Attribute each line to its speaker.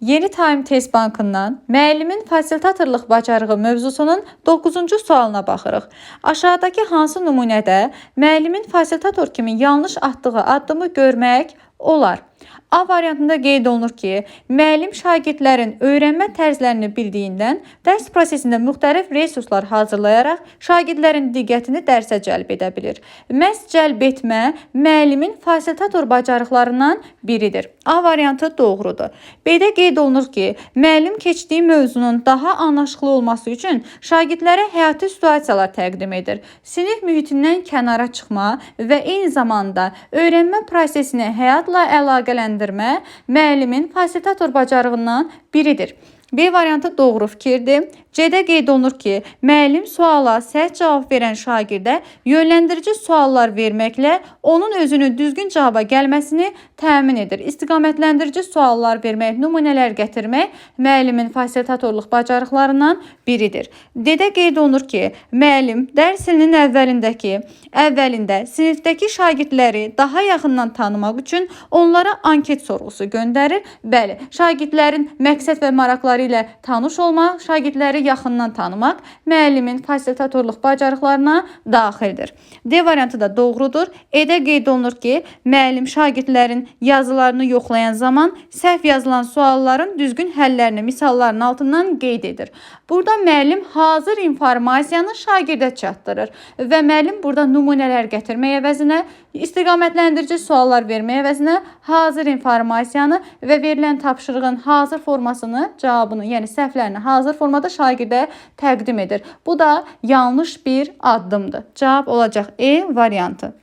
Speaker 1: Yeni Time Test Bankından müəllimin fasilitatorluq bacarığı mövzusunun 9-cu sualına baxırıq. Aşağıdakı hansı nümunədə müəllimin fasilitator kimi yanlış atdığı addımı görmək olar? A variantında qeyd olunur ki, müəllim şagirdlərin öyrənmə tərzlərini bildiyindən dərs prosesində müxtəlif resurslar hazırlayaraq şagirdlərin diqqətini dərsə cəlb edə bilir. Məhz cəlb etmə müəllimin fasilitator bacarıqlarından biridir. A variantı doğrudur. B-də qeyd olunur ki, müəllim keçdiyi mövzunun daha anlaşıqlı olması üçün şagirdlərə həyati situasiyalar təqdim edir. Sinif mühitindən kənara çıxma və eyni zamanda öyrənmə prosesini həyatla əlaqələndirmə müəllimin fasilitator bacarığından biridir. B variantı doğru fikirdir. C-də qeyd olunur ki, müəllim suala səhv cavab verən şagirdə yönləndirici suallar verməklə onun özünü düzgün cavaba gəlməsini təmin edir. İstiqamətləndirici suallar vermək, nümunələr gətirmək müəllimin fasilitatorluq bacarıqlarından biridir. D-də qeyd olunur ki, müəllim dərs ilinin əvvəlində sinifdəki şagirdləri daha yaxından tanımaq üçün onlara anket sorğusu göndərir. Bəli, şagirdlərin məqsəd və maraqları ilə tanış olmaq, şagirdləri yaxından tanımaq müəllimin fasilitatorluq bacarıqlarına daxildir. D variantı da doğrudur. E-də qeyd olunur ki, müəllim şagirdlərin yazılarını yoxlayan zaman səhv yazılan sualların düzgün həllərini misalların altından qeyd edir. Burada müəllim hazır informasiyanı şagirdə çatdırır və müəllim burada nümunələr gətirmək əvəzinə, istiqamətləndirici suallar vermək əvəzinə hazır informasiyanı və verilən tapşırığın hazır formasını, cavabını, yəni səhvlərini hazır formada şagirdə təqdim edir. Bu da yanlış bir addımdır. Cavab olacaq E variantı.